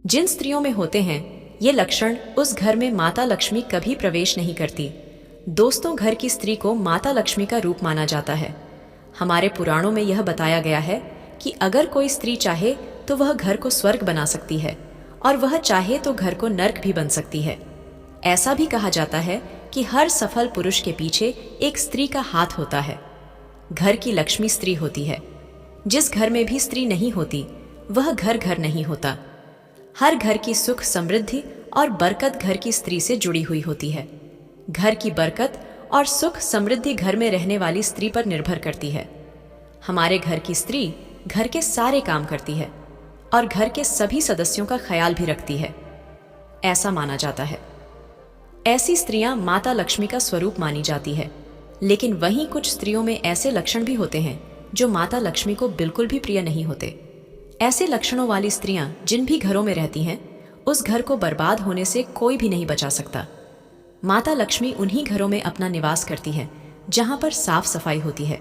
जिन स्त्रियों में होते हैं ये लक्षण, उस घर में माता लक्ष्मी कभी प्रवेश नहीं करती। दोस्तों, घर की स्त्री को माता लक्ष्मी का रूप माना जाता है। हमारे पुराणों में यह बताया गया है कि अगर कोई स्त्री चाहे तो वह घर को स्वर्ग बना सकती है और वह चाहे तो घर को नर्क भी बन सकती है। ऐसा भी कहा जाता है कि हर सफल पुरुष के पीछे एक स्त्री का हाथ होता है। घर की लक्ष्मी स्त्री होती है। जिस घर में भी स्त्री नहीं होती वह घर घर नहीं होता। हर घर की सुख, समृद्धि और बरकत घर की स्त्री से जुड़ी हुई होती है। घर की बरकत और सुख समृद्धि घर में रहने वाली स्त्री पर निर्भर करती है। हमारे घर की स्त्री घर के सारे काम करती है और घर के सभी सदस्यों का ख्याल भी रखती है, ऐसा माना जाता है। ऐसी स्त्रियां माता लक्ष्मी का स्वरूप मानी जाती है। लेकिन वहीं कुछ स्त्रियों में ऐसे लक्षण भी होते हैं जो माता लक्ष्मी को बिल्कुल भी प्रिय नहीं होते। ऐसे लक्षणों वाली स्त्रियां जिन भी घरों में रहती हैं, उस घर को बर्बाद होने से कोई भी नहीं बचा सकता। माता लक्ष्मी उन्हीं घरों में अपना निवास करती है जहां पर साफ सफाई होती है,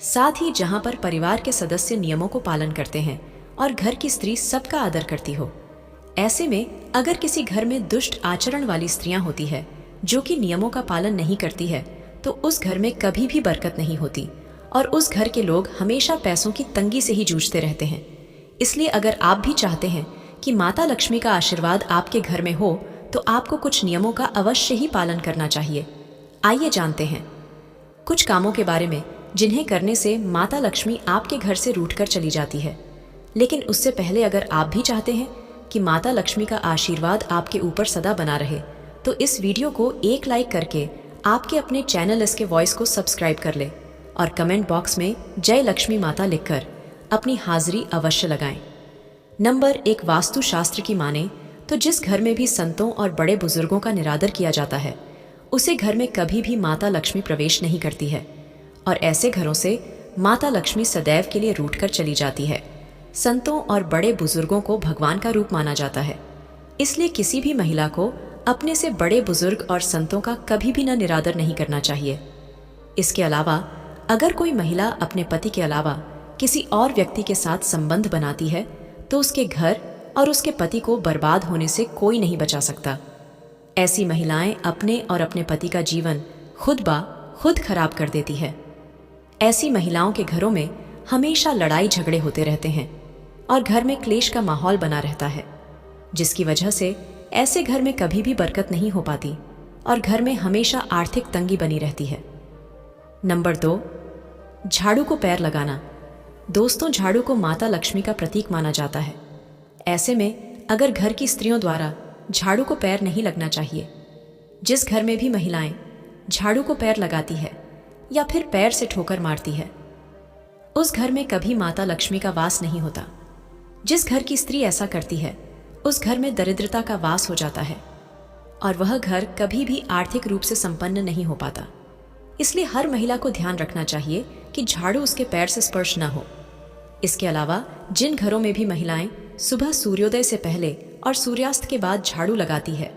साथ ही जहां पर परिवार के सदस्य नियमों को पालन करते हैं और घर की स्त्री सबका आदर करती हो। ऐसे में अगर किसी घर में दुष्ट आचरण वाली स्त्रियां होती है जो कि नियमों का पालन नहीं करती है, तो उस घर में कभी भी बरकत नहीं होती और उस घर के लोग हमेशा पैसों की तंगी से ही जूझते रहते हैं। इसलिए अगर आप भी चाहते हैं कि माता लक्ष्मी का आशीर्वाद आपके घर में हो, तो आपको कुछ नियमों का अवश्य ही पालन करना चाहिए। आइए जानते हैं कुछ कामों के बारे में जिन्हें करने से माता लक्ष्मी आपके घर से रूठकर चली जाती है। लेकिन उससे पहले अगर आप भी चाहते हैं कि माता लक्ष्मी का आशीर्वाद आपके ऊपर सदा बना रहे, तो इस वीडियो को एक लाइक करके आपके अपने चैनल इसके वॉइस को सब्सक्राइब कर ले और कमेंट बॉक्स में जय लक्ष्मी माता लिखकर अपनी हाजिरी अवश्य लगाएं। नंबर 1, वास्तु शास्त्र की माने तो जिस घर में भी संतों और बड़े बुजुर्गों का निरादर किया जाता है, उसे घर में कभी भी माता लक्ष्मी प्रवेश नहीं करती है और ऐसे घरों से माता लक्ष्मी सदैव के लिए रूठकर चली जाती है। संतों और बड़े बुजुर्गों को भगवान का रूप माना जाता है, इसलिए किसी भी महिला को अपने से बड़े बुजुर्ग और संतों का कभी भी न निरादर नहीं करना चाहिए। इसके अलावा अगर कोई महिला अपने पति के अलावा किसी और व्यक्ति के साथ संबंध बनाती है, तो उसके घर और उसके पति को बर्बाद होने से कोई नहीं बचा सकता। ऐसी महिलाएं अपने और अपने पति का जीवन खुद खराब कर देती है। ऐसी महिलाओं के घरों में हमेशा लड़ाई झगड़े होते रहते हैं और घर में क्लेश का माहौल बना रहता है, जिसकी वजह से ऐसे घर में कभी भी बरकत नहीं हो पाती और घर में हमेशा आर्थिक तंगी बनी रहती है। नंबर 2, झाड़ू को पैर लगाना। दोस्तों, झाड़ू को माता लक्ष्मी का प्रतीक माना जाता है। ऐसे में अगर घर की स्त्रियों द्वारा झाड़ू को पैर नहीं लगना चाहिए। जिस घर में भी महिलाएं झाड़ू को पैर लगाती है या फिर पैर से ठोकर मारती है, उस घर में कभी माता लक्ष्मी का वास नहीं होता। जिस घर की स्त्री ऐसा करती है, उस घर में दरिद्रता का वास हो जाता है और वह घर कभी भी आर्थिक रूप से संपन्न नहीं हो पाता। इसलिए हर महिला को ध्यान रखना चाहिए कि झाड़ू उसके पैर से स्पर्श न हो। इसके अलावा जिन घरों में भी महिलाएं सुबह सूर्योदय से पहले और सूर्यास्त के बाद झाड़ू लगाती है,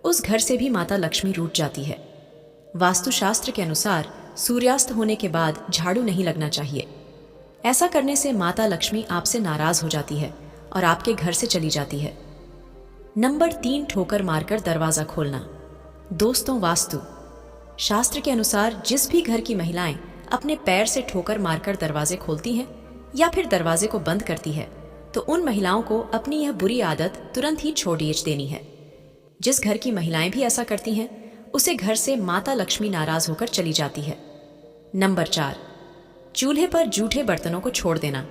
उस घर से भी माता लक्ष्मी रूठ जाती है। वास्तुशास्त्र के अनुसार सूर्यास्त होने के बाद झाड़ू नहीं लगना चाहिए। ऐसा करने से माता लक्ष्मी आपसे नाराज हो जाती है और आपके घर से चली जाती है। नंबर 3, ठोकर मारकर दरवाजा खोलना। दोस्तों, वास्तु शास्त्र के अनुसार जिस भी घर की महिलाएं अपने पैर से ठोकर मारकर दरवाजे खोलती हैं या फिर दरवाजे को बंद करती है, तो उन महिलाओं को अपनी यह बुरी आदत तुरंत ही छोड़ देनी है। जिस घर की महिलाएं भी ऐसा करती हैं, उसे घर से माता लक्ष्मी नाराज होकर चली जाती है। नंबर 4, चूल्हे पर जूठे बर्तनों को छोड़ देना।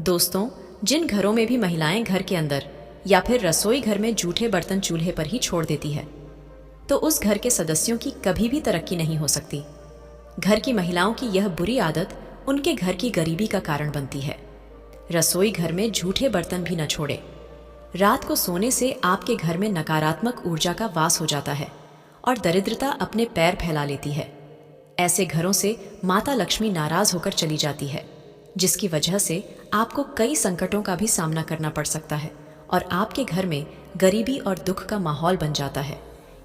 दोस्तों, जिन घरों में भी महिलाएं घर के अंदर या फिर रसोई घर में जूठे बर्तन चूल्हे पर ही छोड़ देती है, तो उस घर के सदस्यों की कभी भी तरक्की नहीं हो सकती। घर की महिलाओं की यह बुरी आदत उनके घर की गरीबी का कारण बनती है। रसोई घर में झूठे बर्तन भी न छोड़े। रात को सोने से आपके घर में नकारात्मक ऊर्जा का वास हो जाता है और दरिद्रता अपने पैर फैला लेती है। ऐसे घरों से माता लक्ष्मी नाराज होकर चली जाती है, जिसकी वजह से आपको कई संकटों का भी सामना करना पड़ सकता है और आपके घर में गरीबी और दुख का माहौल बन जाता है।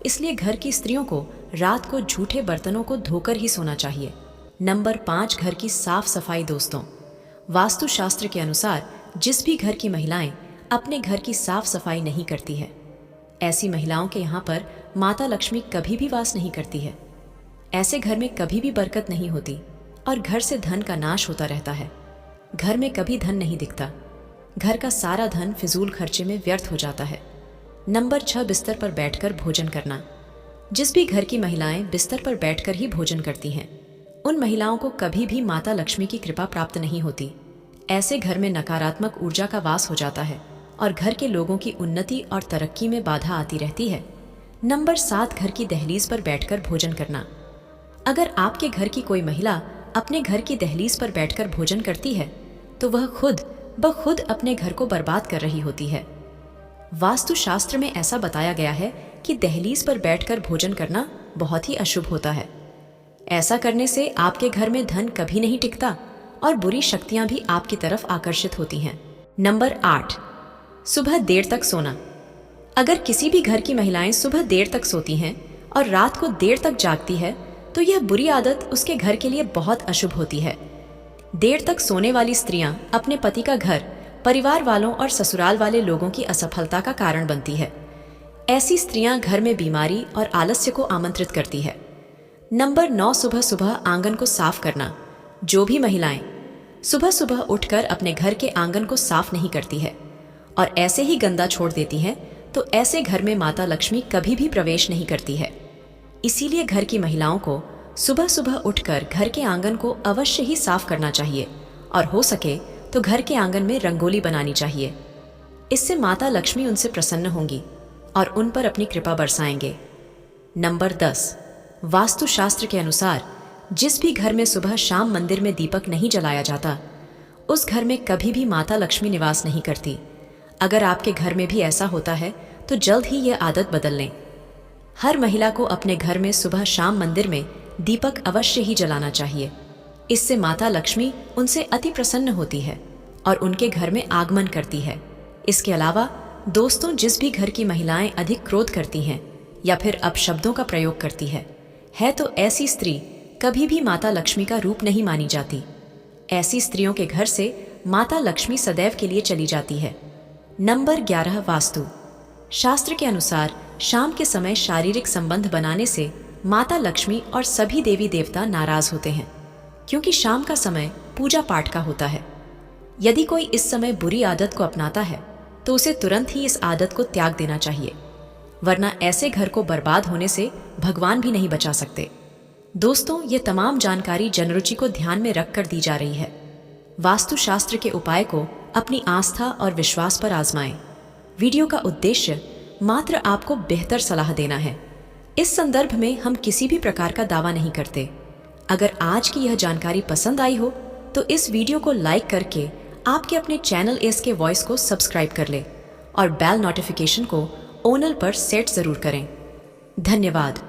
इसलिए घर की स्त्रियों को रात को झूठे बर्तनों को धोकर ही सोना चाहिए। नंबर 5, घर की साफ सफाई। दोस्तों, वास्तुशास्त्र के अनुसार जिस भी घर की महिलाएं अपने घर की साफ सफाई नहीं करती है। ऐसी महिलाओं के यहाँ पर माता लक्ष्मी कभी भी वास नहीं करती है। ऐसे घर में कभी भी बरकत नहीं होती और घर से धन का नाश होता रहता है। घर में कभी धन नहीं दिखता। घर का सारा धन फिजूल खर्चे में व्यर्थ हो जाता है। नंबर 6, बिस्तर पर बैठकर भोजन करना। जिस भी घर की महिलाएं बिस्तर पर बैठकर ही भोजन करती हैं, उन महिलाओं को कभी भी माता लक्ष्मी की कृपा प्राप्त नहीं होती। ऐसे घर में नकारात्मक ऊर्जा का वास हो जाता है और घर के लोगों की उन्नति और तरक्की में बाधा आती रहती है। नंबर 7, घर की दहलीज पर बैठकर भोजन करना। अगर आपके घर की कोई महिला अपने घर की दहलीज पर बैठकर भोजन करती है तो वह खुद ब खुद अपने घर को बर्बाद कर रही होती है। वास्तु शास्त्र में ऐसा बताया गया है कि दहलीज पर बैठकर भोजन करना बहुत ही अशुभ होता है। ऐसा करने से आपके घर में धन कभी नहीं टिकता और बुरी शक्तियां भी आपकी तरफ आकर्षित होती हैं। नंबर 8, सुबह देर तक सोना। अगर किसी भी घर की महिलाएं सुबह देर तक सोती हैं और रात को देर तक जागती है तो यह बुरी आदत उसके घर के लिए बहुत अशुभ होती है। देर तक सोने वाली स्त्रियां अपने पति का घर, परिवार वालों और ससुराल वाले लोगों की असफलता का कारण बनती है। ऐसी स्त्रियां घर में बीमारी और आलस्य को आमंत्रित करती है। नंबर 9, सुबह सुबह आंगन को साफ करना। जो भी महिलाएं सुबह सुबह उठकर अपने घर के आंगन को साफ नहीं करती है और ऐसे ही गंदा छोड़ देती हैं तो ऐसे घर में माता लक्ष्मी कभी भी प्रवेश नहीं करती है। इसीलिए घर की महिलाओं को सुबह सुबह उठकर घर के आंगन को अवश्य ही साफ करना चाहिए और हो सके तो घर के आंगन में रंगोली बनानी चाहिए। इससे माता लक्ष्मी उनसे प्रसन्न होंगी और उन पर अपनी कृपा बरसाएंगे। नंबर 10, वास्तुशास्त्र के अनुसार जिस भी घर में सुबह शाम मंदिर में दीपक नहीं जलाया जाता, उस घर में कभी भी माता लक्ष्मी निवास नहीं करती। अगर आपके घर में भी ऐसा होता है तो जल्द ही यह आदत बदल लें। हर महिला को अपने घर में सुबह शाम मंदिर में दीपक अवश्य ही जलाना चाहिए। इससे माता लक्ष्मी उनसे अति प्रसन्न होती है और उनके घर में आगमन करती है। इसके अलावा दोस्तों, जिस भी घर की महिलाएं अधिक क्रोध करती हैं या फिर अपशब्दों का प्रयोग करती है तो ऐसी स्त्री कभी भी माता लक्ष्मी का रूप नहीं मानी जाती। ऐसी स्त्रियों के घर से माता लक्ष्मी सदैव के लिए चली जाती है। नंबर 11, वास्तु शास्त्र के अनुसार शाम के समय शारीरिक संबंध बनाने से माता लक्ष्मी और सभी देवी देवता नाराज होते हैं, क्योंकि शाम का समय पूजा पाठ का होता है। यदि कोई इस समय बुरी आदत को अपनाता है तो उसे तुरंत ही इस आदत को त्याग देना चाहिए, वरना ऐसे घर को बर्बाद होने से भगवान भी नहीं बचा सकते। दोस्तों, ये तमाम जानकारी जनरुचि को ध्यान में रखकर दी जा रही है। वास्तुशास्त्र के उपाय को अपनी आस्था और विश्वास पर आजमाएं। वीडियो का उद्देश्य मात्र आपको बेहतर सलाह देना है। इस संदर्भ में हम किसी भी प्रकार का दावा नहीं करते। अगर आज की यह जानकारी पसंद आई हो तो इस वीडियो को लाइक करके आपके अपने चैनल एसके वॉइस को सब्सक्राइब कर ले और बेल नोटिफिकेशन को ओनल पर सेट जरूर करें। धन्यवाद।